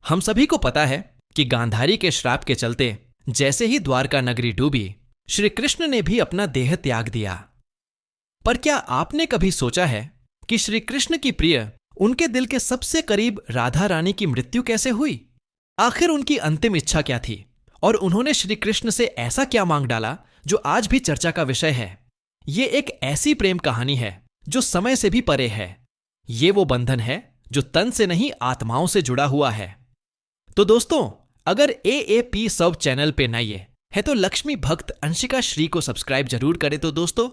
हम सभी को पता है कि गांधारी के श्राप के चलते जैसे ही द्वारका नगरी डूबी, श्री कृष्ण ने भी अपना देह त्याग दिया। पर क्या आपने कभी सोचा है कि श्री कृष्ण की प्रिय, उनके दिल के सबसे करीब राधा रानी की मृत्यु कैसे हुई? आखिर उनकी अंतिम इच्छा क्या थी और उन्होंने श्री कृष्ण से ऐसा क्या मांग डाला जो आज भी चर्चा का विषय है? ये एक ऐसी प्रेम कहानी है जो समय से भी परे है। ये वो बंधन है जो तन से नहीं आत्माओं से जुड़ा हुआ है। तो दोस्तों, अगर AAP सब चैनल पे नए है तो लक्ष्मी भक्त अंशिका श्री को सब्सक्राइब जरूर करें। तो दोस्तों,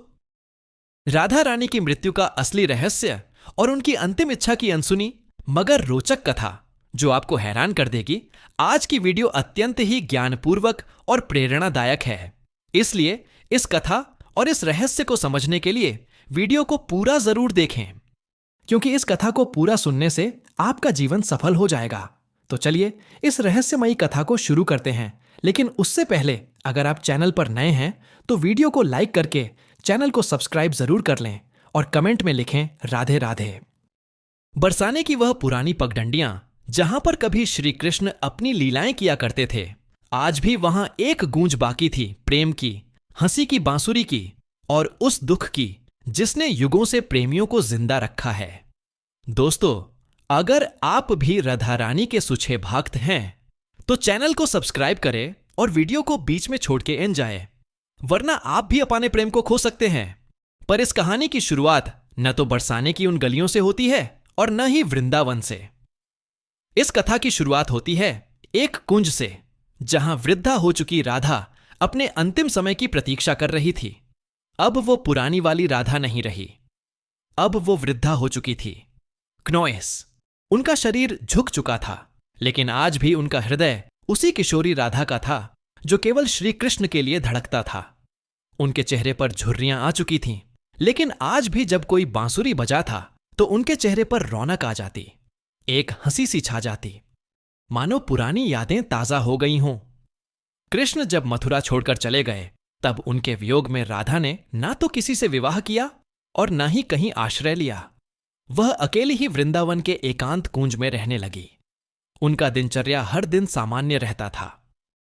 राधा रानी की मृत्यु का असली रहस्य और उनकी अंतिम इच्छा की अनसुनी मगर रोचक कथा जो आपको हैरान कर देगी, आज की वीडियो अत्यंत ही ज्ञानपूर्वक और प्रेरणादायक है। इसलिए इस कथा और इस रहस्य को समझने के लिए वीडियो को पूरा जरूर देखें, क्योंकि इस कथा को पूरा सुनने से आपका जीवन सफल हो जाएगा। तो चलिए इस रहस्यमयी कथा को शुरू करते हैं। लेकिन उससे पहले अगर आप चैनल पर नए हैं तो वीडियो को लाइक करके चैनल को सब्सक्राइब जरूर कर लें और कमेंट में लिखें राधे राधे। बरसाने की वह पुरानी पगडंडियां जहां पर कभी श्री कृष्ण अपनी लीलाएं किया करते थे, आज भी वहां एक गूंज बाकी थी प्रेम की, हंसी की बांसुरी की और उस दुख की जिसने युगों से प्रेमियों को जिंदा रखा है। दोस्तों, अगर आप भी राधा रानी के सुछे भक्त हैं तो चैनल को सब्सक्राइब करें और वीडियो को बीच में छोड़ के एन जाए, वरना आप भी अपने प्रेम को खो सकते हैं। पर इस कहानी की शुरुआत न तो बरसाने की उन गलियों से होती है और न ही वृंदावन से। इस कथा की शुरुआत होती है एक कुंज से, जहां वृद्धा हो चुकी राधा अपने अंतिम समय की प्रतीक्षा कर रही थी। अब वो पुरानी वाली राधा नहीं रही, अब वो वृद्धा हो चुकी थी। क्नोएस, उनका शरीर झुक चुका था, लेकिन आज भी उनका हृदय उसी किशोरी राधा का था जो केवल श्री कृष्ण के लिए धड़कता था। उनके चेहरे पर झुर्रियां आ चुकी थीं, लेकिन आज भी जब कोई बांसुरी बजा था तो उनके चेहरे पर रौनक आ जाती, एक हंसी सी छा जाती, मानो पुरानी यादें ताजा हो गई हों। कृष्ण जब मथुरा छोड़कर चले गए, तब उनके वियोग में राधा ने ना तो किसी से विवाह किया और ना ही कहीं आश्रय लिया। वह अकेली ही वृंदावन के एकांत कुंज में रहने लगी। उनका दिनचर्या हर दिन सामान्य रहता था।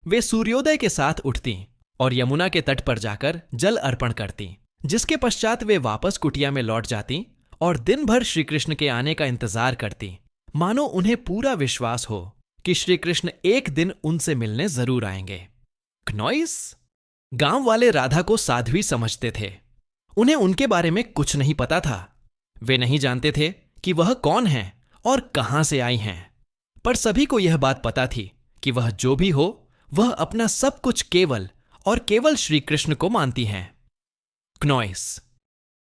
वे सूर्योदय के साथ उठती और यमुना के तट पर जाकर जल अर्पण करती, जिसके पश्चात वे वापस कुटिया में लौट जाती और दिन भर श्री कृष्ण के आने का इंतजार करती, मानो उन्हें पूरा विश्वास हो कि श्री कृष्ण एक दिन उनसे मिलने जरूर आएंगे। क्नोइस, गांव वाले राधा को साध्वी समझते थे। उन्हें उनके बारे में कुछ नहीं पता था। वे नहीं जानते थे कि वह कौन है और कहां से आई हैं, पर सभी को यह बात पता थी कि वह जो भी हो, वह अपना सब कुछ केवल और केवल श्री कृष्ण को मानती हैं। क्नोइस,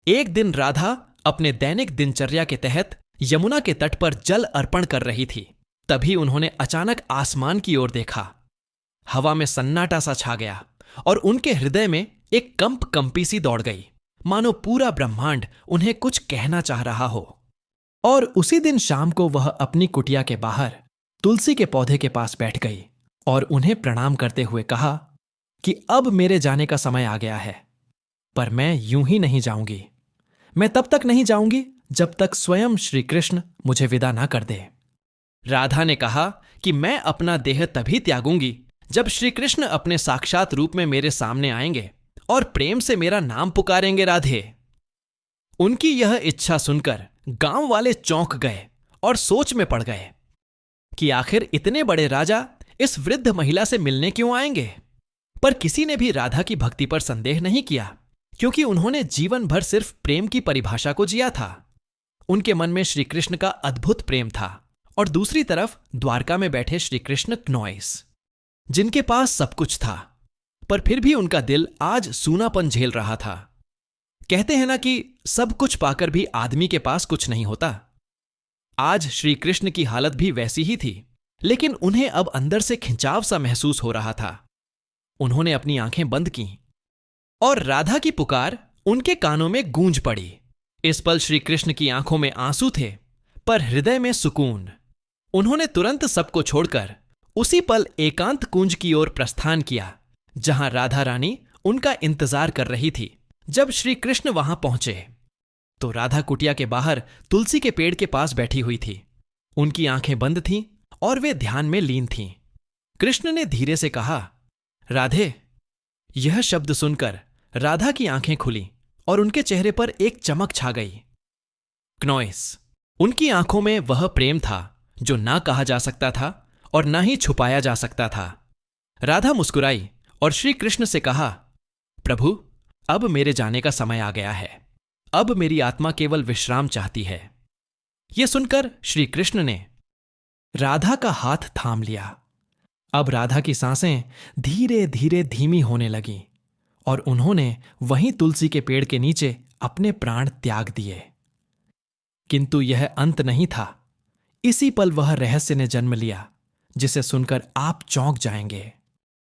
एक दिन राधा अपने दैनिक दिनचर्या के तहत यमुना के तट पर जल अर्पण कर रही थी। तभी उन्होंने अचानक आसमान की ओर देखा। हवा में सन्नाटा सा छा गया और उनके हृदय में एक कंपी सी दौड़ गई, मानो पूरा ब्रह्मांड उन्हें कुछ कहना चाह रहा हो। और उसी दिन शाम को वह अपनी कुटिया के बाहर तुलसी के पौधे के पास बैठ गई और उन्हें प्रणाम करते हुए कहा कि अब मेरे जाने का समय आ गया है, पर मैं यूं ही नहीं जाऊंगी। मैं तब तक नहीं जाऊंगी जब तक स्वयं श्री कृष्ण मुझे विदा ना कर दे। राधा ने कहा कि मैं अपना देह तभी त्यागूंगी जब श्री कृष्ण अपने साक्षात रूप में मेरे सामने आएंगे और प्रेम से मेरा नाम पुकारेंगे राधे। उनकी यह इच्छा सुनकर गांव वाले चौंक गए और सोच में पड़ गए कि आखिर इतने बड़े राजा इस वृद्ध महिला से मिलने क्यों आएंगे। पर किसी ने भी राधा की भक्ति पर संदेह नहीं किया, क्योंकि उन्होंने जीवन भर सिर्फ प्रेम की परिभाषा को जिया था। उनके मन में श्री कृष्ण का अद्भुत प्रेम था और दूसरी तरफ द्वारका में बैठे श्री कृष्ण क्नोइस, जिनके पास सब कुछ था, पर फिर भी उनका दिल आज सूनापन झेल रहा था। कहते हैं ना कि सब कुछ पाकर भी आदमी के पास कुछ नहीं होता। आज श्री कृष्ण की हालत भी वैसी ही थी, लेकिन उन्हें अब अंदर से खिंचाव सा महसूस हो रहा था। उन्होंने अपनी आंखें बंद की और राधा की पुकार उनके कानों में गूंज पड़ी। इस पल श्री कृष्ण की आंखों में आंसू थे, पर हृदय में सुकून। उन्होंने तुरंत सबको छोड़कर उसी पल एकांत कुंज की ओर प्रस्थान किया, जहां राधा रानी उनका इंतजार कर रही थी। जब श्री कृष्ण वहां पहुंचे तो राधा कुटिया के बाहर तुलसी के पेड़ के पास बैठी हुई थी। उनकी आंखें बंद थीं और वे ध्यान में लीन थीं। कृष्ण ने धीरे से कहा, राधे। यह शब्द सुनकर राधा की आंखें खुली और उनके चेहरे पर एक चमक छा गई। क्नॉइस, उनकी आंखों में वह प्रेम था जो ना कहा जा सकता था और ना ही छुपाया जा सकता था। राधा मुस्कुराई और श्री कृष्ण से कहा, प्रभु, अब मेरे जाने का समय आ गया है। अब मेरी आत्मा केवल विश्राम चाहती है। यह सुनकर श्री कृष्ण ने राधा का हाथ थाम लिया। अब राधा की सांसें धीरे धीरे धीमी होने लगीं और उन्होंने वहीं तुलसी के पेड़ के नीचे अपने प्राण त्याग दिए। किंतु यह अंत नहीं था। इसी पल वह रहस्य ने जन्म लिया जिसे सुनकर आप चौंक जाएंगे।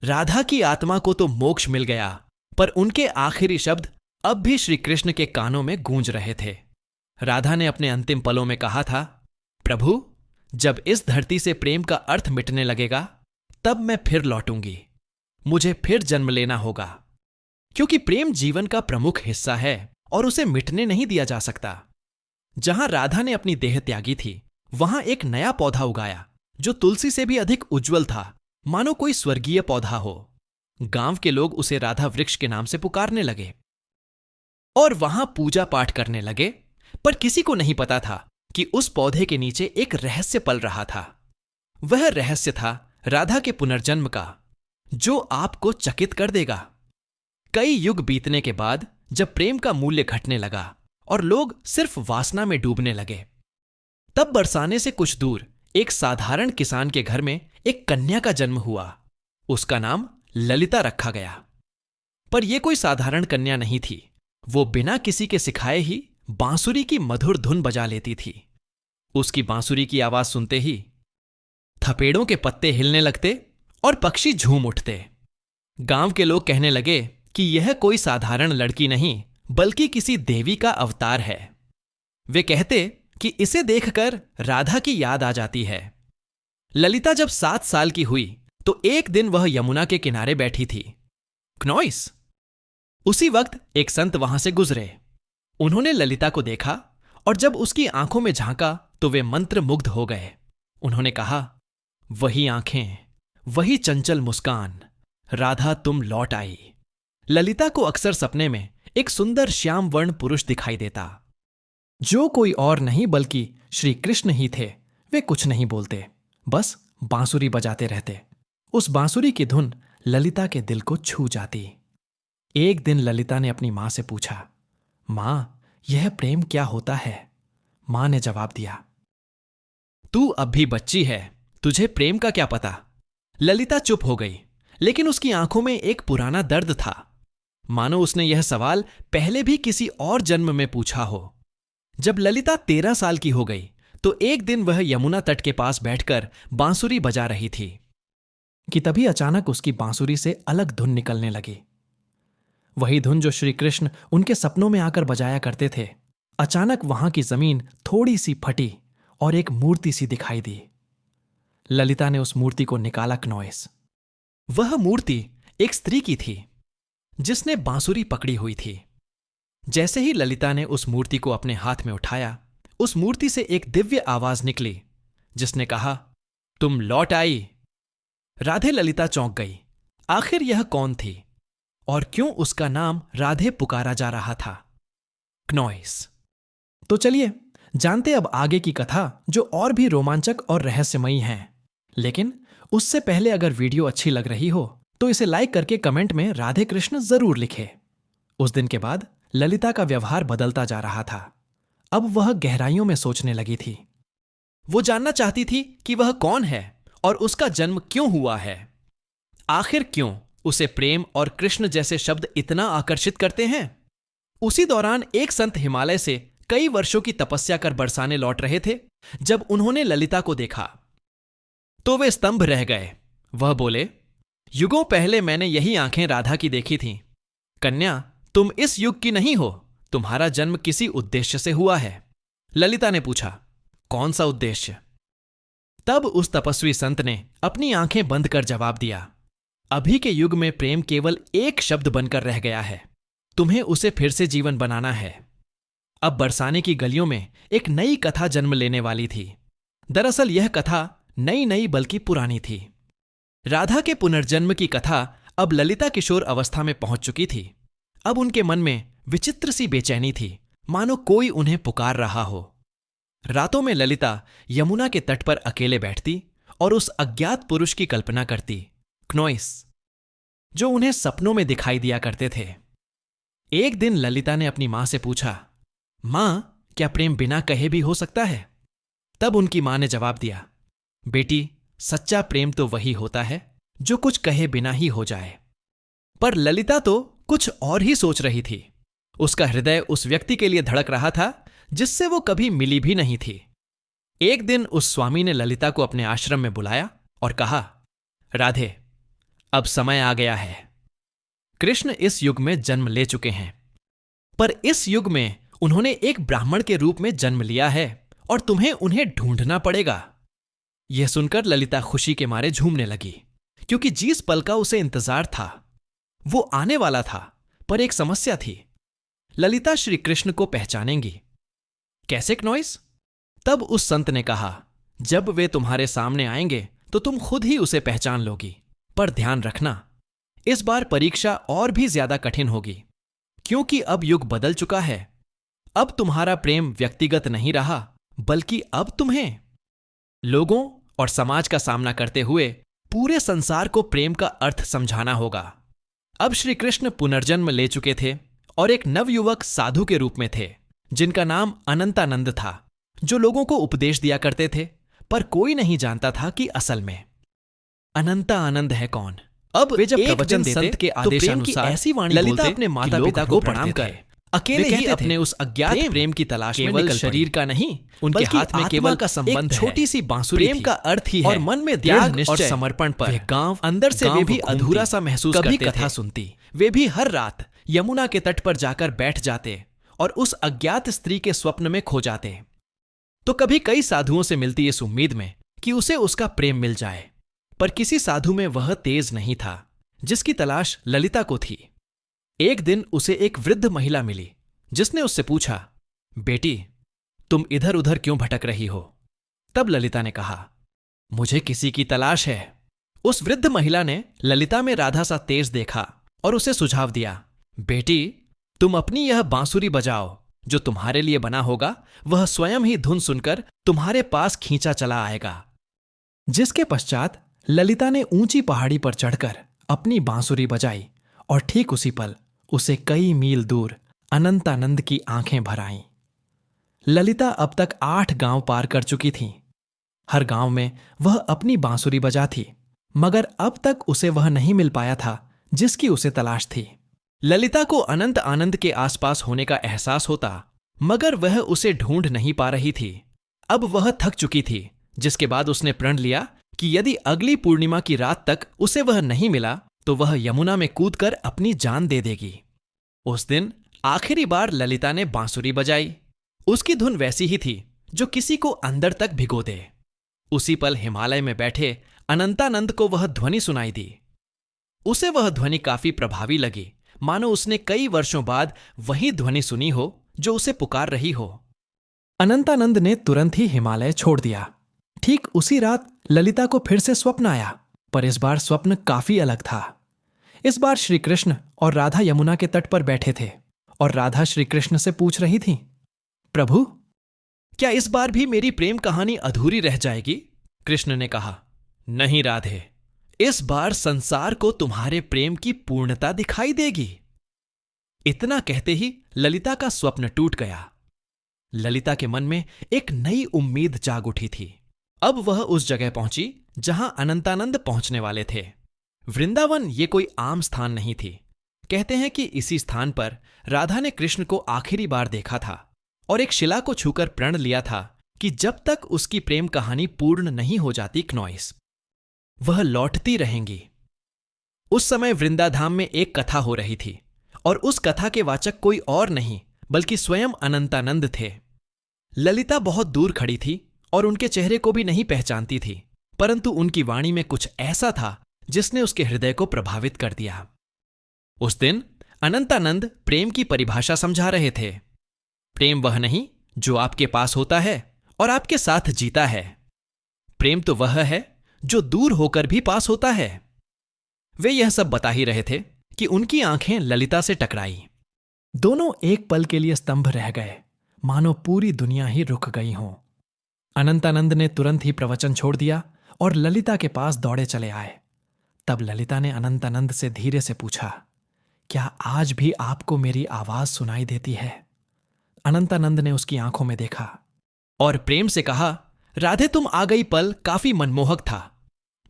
राधा की आत्मा को तो मोक्ष मिल गया, पर उनके आखिरी शब्द अब भी श्री कृष्ण के कानों में गूंज रहे थे। राधा ने अपने अंतिम पलों में कहा था, प्रभु, जब इस धरती से प्रेम का अर्थ मिटने लगेगा तब मैं फिर लौटूंगी। मुझे फिर जन्म लेना होगा, क्योंकि प्रेम जीवन का प्रमुख हिस्सा है और उसे मिटने नहीं दिया जा सकता। जहां राधा ने अपनी देह त्यागी थी, वहां एक नया पौधा उगाया जो तुलसी से भी अधिक उज्जवल था, मानो कोई स्वर्गीय पौधा हो। गांव के लोग उसे राधा वृक्ष के नाम से पुकारने लगे और वहां पूजा पाठ करने लगे, पर किसी को नहीं पता था कि उस पौधे के नीचे एक रहस्य पल रहा था। वह रहस्य था राधा के पुनर्जन्म का, जो आपको चकित कर देगा। कई युग बीतने के बाद जब प्रेम का मूल्य घटने लगा और लोग सिर्फ वासना में डूबने लगे, तब बरसाने से कुछ दूर एक साधारण किसान के घर में एक कन्या का जन्म हुआ। उसका नाम ललिता रखा गया। पर यह कोई साधारण कन्या नहीं थी। वो बिना किसी के सिखाए ही बांसुरी की मधुर धुन बजा लेती थी। उसकी बांसुरी की आवाज सुनते ही थपेड़ों के पत्ते हिलने लगते और पक्षी झूम उठते। गांव के लोग कहने लगे कि यह कोई साधारण लड़की नहीं, बल्कि किसी देवी का अवतार है। वे कहते कि इसे देखकर राधा की याद आ जाती है। ललिता जब 7 साल की हुई तो एक दिन वह यमुना के किनारे बैठी थी। क्नॉइस, उसी वक्त एक संत वहां से गुजरे। उन्होंने ललिता को देखा और जब उसकी आंखों में झांका तो वे मंत्रमुग्ध हो गए। उन्होंने कहा, वही आंखें, वही चंचल मुस्कान, राधा तुम लौट आई। ललिता को अक्सर सपने में एक सुंदर श्याम वर्ण पुरुष दिखाई देता, जो कोई और नहीं बल्कि श्री कृष्ण ही थे। वे कुछ नहीं बोलते, बस बांसुरी बजाते रहते। उस बांसुरी की धुन ललिता के दिल को छू जाती। एक दिन ललिता ने अपनी मां से पूछा, मां, यह प्रेम क्या होता है? मां ने जवाब दिया, तू अब भी बच्ची है, तुझे प्रेम का क्या पता। ललिता चुप हो गई, लेकिन उसकी आंखों में एक पुराना दर्द था, मानो उसने यह सवाल पहले भी किसी और जन्म में पूछा हो। जब ललिता 13 साल की हो गई तो एक दिन वह यमुना तट के पास बैठकर बांसुरी बजा रही थी कि तभी अचानक उसकी बांसुरी से अलग धुन निकलने लगी। वही धुन जो श्री कृष्ण उनके सपनों में आकर बजाया करते थे। अचानक वहां की जमीन थोड़ी सी फटी और एक मूर्ति सी दिखाई दी। ललिता ने उस मूर्ति को निकाला क्नॉइस। वह मूर्ति एक स्त्री की थी जिसने बांसुरी पकड़ी हुई थी। जैसे ही ललिता ने उस मूर्ति को अपने हाथ में उठाया, उस मूर्ति से एक दिव्य आवाज निकली जिसने कहा, तुम लौट आई। राधे ललिता चौंक गई। आखिर यह कौन थी और क्यों उसका नाम राधे पुकारा जा रहा था? क्नॉइस। तो चलिए जानते अब आगे की कथा, जो और भी रोमांचक और रहस्यमयी है। लेकिन उससे पहले अगर वीडियो अच्छी लग रही हो तो इसे लाइक करके कमेंट में राधे कृष्ण जरूर लिखे। उस दिन के बाद ललिता का व्यवहार बदलता जा रहा था। अब वह गहराइयों में सोचने लगी थी। वो जानना चाहती थी कि वह कौन है और उसका जन्म क्यों हुआ है। आखिर क्यों उसे प्रेम और कृष्ण जैसे शब्द इतना आकर्षित करते हैं? उसी दौरान एक संत हिमालय से कई वर्षों की तपस्या कर बरसाने लौट रहे थे। जब उन्होंने ललिता को देखा तो वे स्तंभ रह गए। वह बोले, युगों पहले मैंने यही आंखें राधा की देखी थीं। कन्या, तुम इस युग की नहीं हो, तुम्हारा जन्म किसी उद्देश्य से हुआ है। ललिता ने पूछा, कौन सा उद्देश्य? तब उस तपस्वी संत ने अपनी आंखें बंद कर जवाब दिया, अभी के युग में प्रेम केवल एक शब्द बनकर रह गया है। तुम्हें उसे फिर से जीवन बनाना है। अब बरसाने की गलियों में एक नई कथा जन्म लेने वाली थी। दरअसल यह कथा नई नई बल्कि पुरानी थी। राधा के पुनर्जन्म की कथा अब ललिता किशोर अवस्था में पहुंच चुकी थी। अब उनके मन में विचित्र सी बेचैनी थी, मानो कोई उन्हें पुकार रहा हो। रातों में ललिता यमुना के तट पर अकेले बैठती और उस अज्ञात पुरुष की कल्पना करती, क्नोइस, जो उन्हें सपनों में दिखाई दिया करते थे। एक दिन ललिता ने अपनी मां से पूछा, मां, क्या प्रेम बिना कहे भी हो सकता है? तब उनकी मां ने जवाब दिया, बेटी, सच्चा प्रेम तो वही होता है जो कुछ कहे बिना ही हो जाए। पर ललिता तो कुछ और ही सोच रही थी। उसका हृदय उस व्यक्ति के लिए धड़क रहा था जिससे वो कभी मिली भी नहीं थी। एक दिन उस स्वामी ने ललिता को अपने आश्रम में बुलाया और कहा, राधे, अब समय आ गया है। कृष्ण इस युग में जन्म ले चुके हैं, पर इस युग में उन्होंने एक ब्राह्मण के रूप में जन्म लिया है और तुम्हें उन्हें ढूंढना पड़ेगा। यह सुनकर ललिता खुशी के मारे झूमने लगी, क्योंकि जिस पल का उसे इंतजार था वो आने वाला था। पर एक समस्या थी, ललिता श्री कृष्ण को पहचानेंगी कैसे, क्नोइस? तब उस संत ने कहा, जब वे तुम्हारे सामने आएंगे तो तुम खुद ही उसे पहचान लोगी। पर ध्यान रखना, इस बार परीक्षा और भी ज्यादा कठिन होगी, क्योंकि अब युग बदल चुका है। अब तुम्हारा प्रेम व्यक्तिगत नहीं रहा, बल्कि अब तुम्हें लोगों और समाज का सामना करते हुए पूरे संसार को प्रेम का अर्थ समझाना होगा। अब श्री कृष्ण पुनर्जन्म ले चुके थे और एक नवयुवक साधु के रूप में थे, जिनका नाम अनंतानंद था, जो लोगों को उपदेश दिया करते थे। पर कोई नहीं जानता था कि असल में अनंतानंद है कौन। अब वे जब प्रवचन देते के आदेशानुसार ऐसी वाणी ललिता अपने माता पिता को प्रणाम कर अकेले ही अपने उस अज्ञात प्रेम की तलाश में निकल शरीर का नहीं, उनके हाथ में केवल का संबंध, छोटी सी बांसुरी प्रेम का अर्थ ही है, और मन में त्याग और समर्पण पर गांव अंदर से वे भी अधूरा सा महसूस करते थे। कभी कथा सुनती, वे भी हर रात यमुना के तट पर जाकर बैठ जाते और उस अज्ञात स्त्री के स्वप्न में खो जाते। तो कभी कई साधुओं से मिलती इस उम्मीद में कि उसे उसका प्रेम मिल जाए, पर किसी साधु में वह तेज नहीं था जिसकी तलाश ललिता को थी। एक दिन उसे एक वृद्ध महिला मिली, जिसने उससे पूछा, बेटी, तुम इधर उधर क्यों भटक रही हो? तब ललिता ने कहा, मुझे किसी की तलाश है। उस वृद्ध महिला ने ललिता में राधा सा तेज देखा और उसे सुझाव दिया, बेटी, तुम अपनी यह बांसुरी बजाओ, जो तुम्हारे लिए बना होगा वह स्वयं ही धुन सुनकर तुम्हारे पास खींचा चला आएगा। जिसके पश्चात ललिता ने ऊंची पहाड़ी पर चढ़कर अपनी बांसुरी बजाई और ठीक उसी पल उसे कई मील दूर अनंतानंद की आंखें भर आईं। ललिता अब तक 8 गांव पार कर चुकी थी। हर गांव में वह अपनी बांसुरी बजा थी, मगर अब तक उसे वह नहीं मिल पाया था जिसकी उसे तलाश थी। ललिता को अनंत आनंद के आसपास होने का एहसास होता, मगर वह उसे ढूंढ नहीं पा रही थी। अब वह थक चुकी थी, जिसके बाद उसने प्रण लिया कि यदि अगली पूर्णिमा की रात तक उसे वह नहीं मिला तो वह यमुना में कूदकर अपनी जान दे देगी। उस दिन आखिरी बार ललिता ने बांसुरी बजाई। उसकी धुन वैसी ही थी जो किसी को अंदर तक भिगो दे। उसी पल हिमालय में बैठे अनंतानंद को वह ध्वनि सुनाई दी। उसे वह ध्वनि काफी प्रभावी लगी, मानो उसने कई वर्षों बाद वही ध्वनि सुनी हो जो उसे पुकार रही हो। अनंतानंद ने तुरंत ही हिमालय छोड़ दिया। ठीक उसी रात ललिता को फिर से स्वप्न आया, पर इस बार स्वप्न काफी अलग था। इस बार श्री कृष्ण और राधा यमुना के तट पर बैठे थे और राधा श्री कृष्ण से पूछ रही थी, प्रभु, क्या इस बार भी मेरी प्रेम कहानी अधूरी रह जाएगी? कृष्ण ने कहा, नहीं राधे, इस बार संसार को तुम्हारे प्रेम की पूर्णता दिखाई देगी। इतना कहते ही ललिता का स्वप्न टूट गया। ललिता के मन में एक नई उम्मीद जाग उठी थी। अब वह उस जगह पहुंची जहां अनंतानंद पहुंचने वाले थे। वृंदावन ये कोई आम स्थान नहीं थी। कहते हैं कि इसी स्थान पर राधा ने कृष्ण को आखिरी बार देखा था और एक शिला को छूकर प्रण लिया था कि जब तक उसकी प्रेम कहानी पूर्ण नहीं हो जाती क्नोइस, वह लौटती रहेंगी। उस समय वृंदाधाम में एक कथा हो रही थी और उस कथा के वाचक कोई और नहीं बल्कि स्वयं अनंतानंद थे। ललिता बहुत दूर खड़ी थी और उनके चेहरे को भी नहीं पहचानती थी, परंतु उनकी वाणी में कुछ ऐसा था जिसने उसके हृदय को प्रभावित कर दिया। उस दिन अनंतानंद प्रेम की परिभाषा समझा रहे थे। प्रेम वह नहीं जो आपके पास होता है और आपके साथ जीता है। प्रेम तो वह है जो दूर होकर भी पास होता है। वे यह सब बता ही रहे थे कि उनकी आंखें ललिता से टकराई। दोनों एक पल के लिए स्तंभ रह गए, मानो पूरी दुनिया ही रुक गई हो। अनंतानंद ने तुरंत ही प्रवचन छोड़ दिया और ललिता के पास दौड़े चले आए। तब ललिता ने अनंतानंद से धीरे से पूछा, क्या आज भी आपको मेरी आवाज सुनाई देती है? अनंतानंद ने उसकी आंखों में देखा और प्रेम से कहा, राधे तुम आ गई पल काफी मनमोहक था।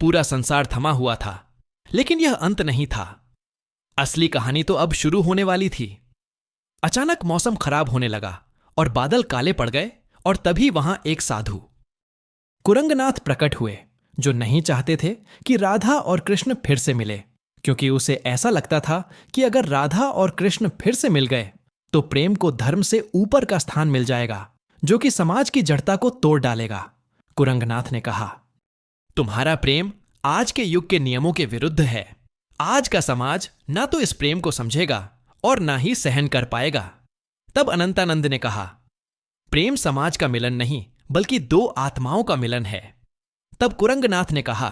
पूरा संसार थमा हुआ था, लेकिन यह अंत नहीं था। असली कहानी तो अब शुरू होने वाली थी। अचानक मौसम खराब होने लगा और बादल काले पड़ गए और तभी वहां एक साधु कुरंगनाथ प्रकट हुए, जो नहीं चाहते थे कि राधा और कृष्ण फिर से मिले, क्योंकि उसे ऐसा लगता था कि अगर राधा और कृष्ण फिर से मिल गए तो प्रेम को धर्म से ऊपर का स्थान मिल जाएगा, जो कि समाज की जड़ता को तोड़ डालेगा। कुरंगनाथ ने कहा, तुम्हारा प्रेम आज के युग के नियमों के विरुद्ध है। आज का समाज ना तो इस प्रेम को समझेगा और ना ही सहन कर पाएगा। तब अनंतानंद ने कहा, प्रेम समाज का मिलन नहीं बल्कि दो आत्माओं का मिलन है। तब कुरंगनाथ ने कहा,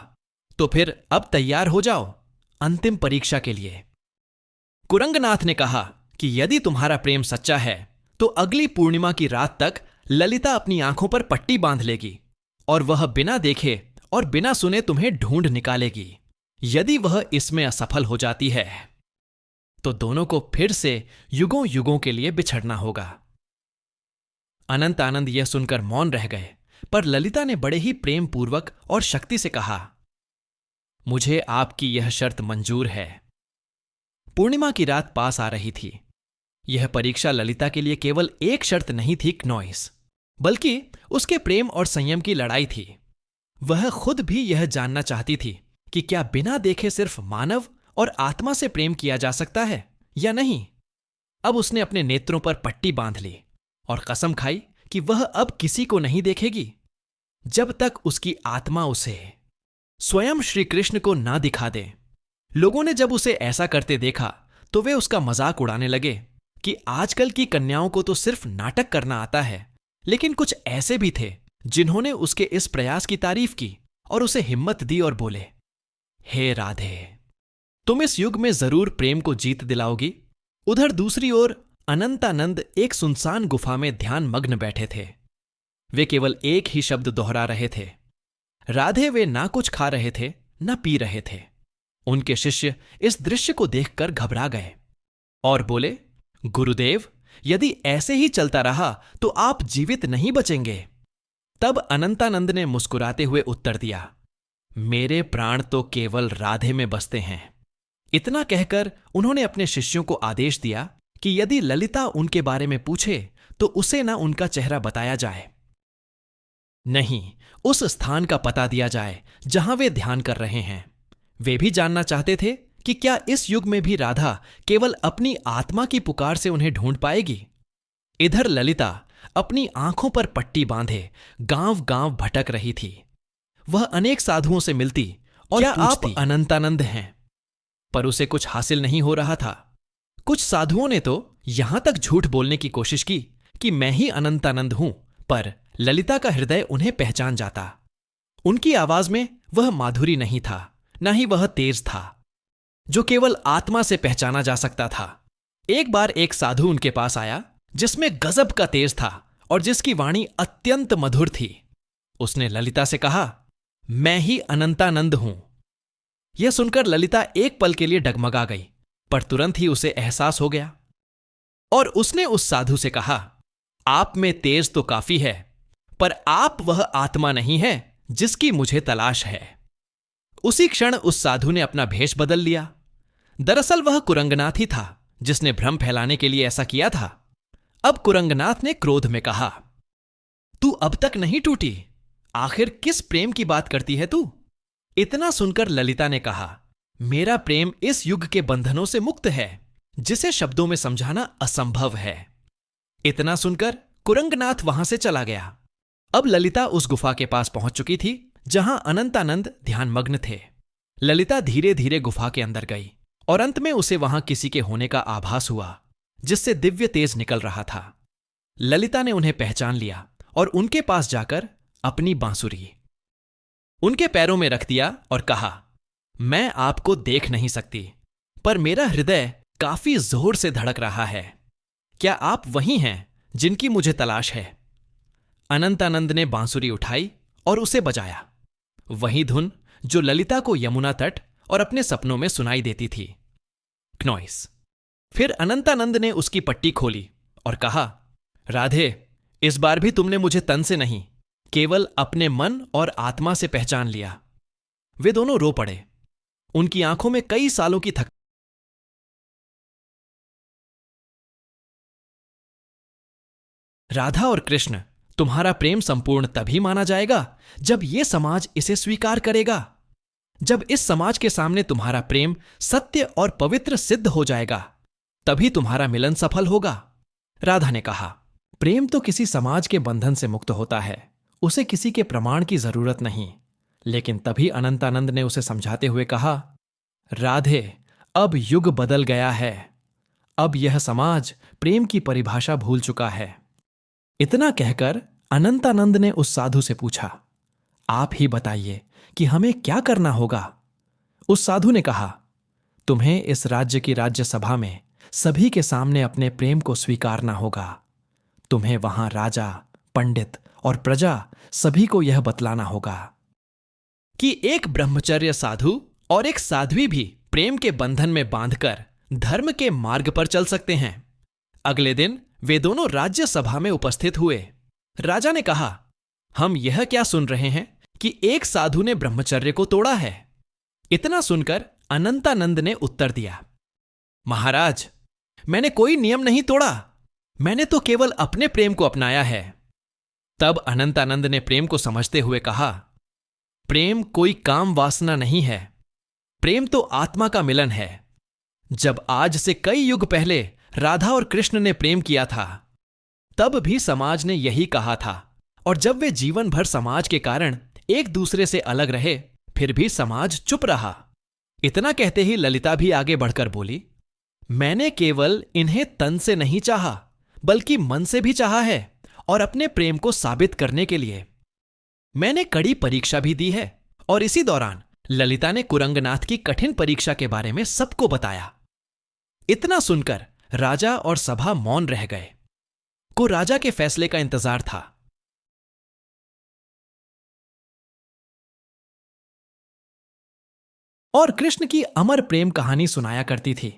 तो फिर अब तैयार हो जाओ अंतिम परीक्षा के लिए। कुरंगनाथ ने कहा कि यदि तुम्हारा प्रेम सच्चा है तो अगली पूर्णिमा की रात तक ललिता अपनी आंखों पर पट्टी बांध लेगी और वह बिना देखे और बिना सुने तुम्हें ढूंढ निकालेगी। यदि वह इसमें असफल हो जाती है तो दोनों को फिर से युगों युगों के लिए बिछड़ना होगा। अनंतानंद यह सुनकर मौन रह गए, पर ललिता ने बड़े ही प्रेम पूर्वक और शक्ति से कहा, मुझे आपकी यह शर्त मंजूर है। पूर्णिमा की रात पास आ रही थी। यह परीक्षा ललिता के लिए केवल एक शर्त नहीं थी क्नोइस, बल्कि उसके प्रेम और संयम की लड़ाई थी। वह खुद भी यह जानना चाहती थी कि क्या बिना देखे सिर्फ मानव और आत्मा से प्रेम किया जा सकता है या नहीं। अब उसने अपने नेत्रों पर पट्टी बांध ली और कसम खाई कि वह अब किसी को नहीं देखेगी जब तक उसकी आत्मा उसे स्वयं श्री कृष्ण को ना दिखा दे। लोगों ने जब उसे ऐसा करते देखा तो वे उसका मजाक उड़ाने लगे कि आजकल की कन्याओं को तो सिर्फ नाटक करना आता है, लेकिन कुछ ऐसे भी थे जिन्होंने उसके इस प्रयास की तारीफ की और उसे हिम्मत दी और बोले, हे राधे, तुम इस युग में जरूर प्रेम को जीत दिलाओगी। उधर दूसरी ओर अनंतानंद एक सुनसान गुफा में ध्यान मग्न बैठे थे। वे केवल एक ही शब्द दोहरा रहे थे, राधे। वे ना कुछ खा रहे थे ना पी रहे थे। उनके शिष्य इस दृश्य को देखकर घबरा गए और बोले, गुरुदेव, यदि ऐसे ही चलता रहा तो आप जीवित नहीं बचेंगे। तब अनंतानंद ने मुस्कुराते हुए उत्तर दिया, मेरे प्राण तो केवल राधे में बसते हैं। इतना कहकर उन्होंने अपने शिष्यों को आदेश दिया कि यदि ललिता उनके बारे में पूछे तो उसे ना उनका चेहरा बताया जाए, नहीं उस स्थान का पता दिया जाए जहां वे ध्यान कर रहे हैं। वे भी जानना चाहते थे कि क्या इस युग में भी राधा केवल अपनी आत्मा की पुकार से उन्हें ढूंढ पाएगी। इधर ललिता अपनी आंखों पर पट्टी बांधे गांव गांव भटक रही थी। वह अनेक साधुओं से मिलती और क्या आप अनंतानंद हैं, पर उसे कुछ हासिल नहीं हो रहा था। कुछ साधुओं ने तो यहां तक झूठ बोलने की कोशिश की कि मैं ही अनंतानंद हूं, पर ललिता का हृदय उन्हें पहचान जाता। उनकी आवाज में वह माधुरी नहीं था, ना ही वह तेज था जो केवल आत्मा से पहचाना जा सकता था। एक बार एक साधु उनके पास आया जिसमें गजब का तेज था और जिसकी वाणी अत्यंत मधुर थी। उसने ललिता से कहा, मैं ही अनंतानंद हूं। यह सुनकर ललिता एक पल के लिए डगमगा गई, पर तुरंत ही उसे एहसास हो गया और उसने उस साधु से कहा, आप में तेज तो काफी है, पर आप वह आत्मा नहीं है जिसकी मुझे तलाश है। उसी क्षण उस साधु ने अपना भेष बदल लिया। दरअसल वह कुरंगनाथ ही था जिसने भ्रम फैलाने के लिए ऐसा किया था। अब कुरंगनाथ ने क्रोध में कहा, तू अब तक नहीं टूटी, आखिर किस प्रेम की बात करती है तू? इतना सुनकर ललिता ने कहा, मेरा प्रेम इस युग के बंधनों से मुक्त है जिसे शब्दों में समझाना असंभव है। इतना सुनकर कुरंगनाथ वहां से चला गया। अब ललिता उस गुफा के पास पहुंच चुकी थी जहां अनंतानंद ध्यानमग्न थे। ललिता धीरे धीरे गुफा के अंदर गई और अंत में उसे वहां किसी के होने का आभास हुआ जिससे दिव्य तेज निकल रहा था। ललिता ने उन्हें पहचान लिया और उनके पास जाकर अपनी बांसुरी उनके पैरों में रख दिया और कहा, मैं आपको देख नहीं सकती, पर मेरा हृदय काफी जोर से धड़क रहा है। क्या आप वही हैं जिनकी मुझे तलाश है? अनंतानंद ने बांसुरी उठाई और उसे बजाया, वही धुन जो ललिता को यमुना तट और अपने सपनों में सुनाई देती थी। क्नॉइस। फिर अनंतानंद ने उसकी पट्टी खोली और कहा, राधे, इस बार भी तुमने मुझे तन से नहीं, केवल अपने मन और आत्मा से पहचान लिया। वे दोनों रो पड़े। उनकी आंखों में कई सालों की थक। राधा और कृष्ण, तुम्हारा प्रेम संपूर्ण तभी माना जाएगा जब यह समाज इसे स्वीकार करेगा। जब इस समाज के सामने तुम्हारा प्रेम सत्य और पवित्र सिद्ध हो जाएगा, तभी तुम्हारा मिलन सफल होगा। राधा ने कहा, प्रेम तो किसी समाज के बंधन से मुक्त होता है, उसे किसी के प्रमाण की जरूरत नहीं। लेकिन तभी अनंतानंद ने उसे समझाते हुए कहा, राधे, अब युग बदल गया है। अब यह समाज प्रेम की परिभाषा भूल चुका है। इतना कहकर अनंतानंद ने उस साधु से पूछा, आप ही बताइए कि हमें क्या करना होगा? उस साधु ने कहा, तुम्हें इस राज्य की राज्यसभा में सभी के सामने अपने प्रेम को स्वीकारना होगा। तुम्हें वहां राजा, पंडित और प्रजा सभी को यह बतलाना होगा कि एक ब्रह्मचर्य साधु और एक साध्वी भी प्रेम के बंधन में बांधकर धर्म के मार्ग पर चल सकते हैं। अगले दिन वे दोनों राज्यसभा में उपस्थित हुए। राजा ने कहा, हम यह क्या सुन रहे हैं कि एक साधु ने ब्रह्मचर्य को तोड़ा है। इतना सुनकर अनंतानंद ने उत्तर दिया, महाराज, मैंने कोई नियम नहीं तोड़ा, मैंने तो केवल अपने प्रेम को अपनाया है। तब अनंतानंद ने प्रेम को समझते हुए कहा, प्रेम कोई काम वासना नहीं है, प्रेम तो आत्मा का मिलन है। जब आज से कई युग पहले राधा और कृष्ण ने प्रेम किया था, तब भी समाज ने यही कहा था, और जब वे जीवन भर समाज के कारण एक दूसरे से अलग रहे, फिर भी समाज चुप रहा। इतना कहते ही ललिता भी आगे बढ़कर बोली, मैंने केवल इन्हें तन से नहीं चाहा, बल्कि मन से भी चाहा है, और अपने प्रेम को साबित करने के लिए मैंने कड़ी परीक्षा भी दी है। और इसी दौरान ललिता ने कुरंगनाथ की कठिन परीक्षा के बारे में सबको बताया। इतना सुनकर राजा और सभा मौन रह गए। को राजा के फैसले का इंतजार था। और कृष्ण की अमर प्रेम कहानी सुनाया करती थी।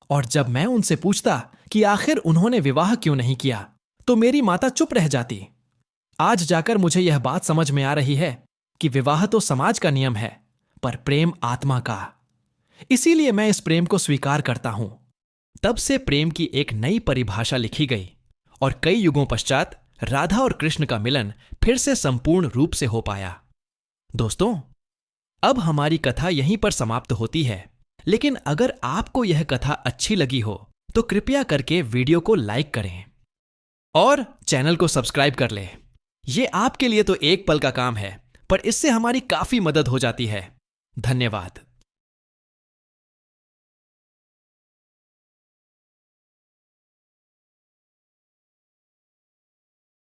और जब मैं उनसे पूछता कि आखिर उन्होंने विवाह क्यों नहीं किया, तो मेरी माता चुप रह जाती। आज जाकर मुझे यह बात समझ में आ रही है कि विवाह तो समाज का नियम है, पर प्रेम आत्मा का। इसीलिए मैं इस प्रेम को स्वीकार करता हूं। तब से प्रेम की एक नई परिभाषा लिखी गई, और कई युगों पश्चात राधा और कृष्ण का मिलन फिर से संपूर्ण रूप से हो पाया। दोस्तों, अब हमारी कथा यहीं पर समाप्त होती है, लेकिन अगर आपको यह कथा अच्छी लगी हो तो कृपया करके वीडियो को लाइक करें और चैनल को सब्सक्राइब कर लें। यह आपके लिए तो एक पल का काम है, पर इससे हमारी काफी मदद हो जाती है। धन्यवाद।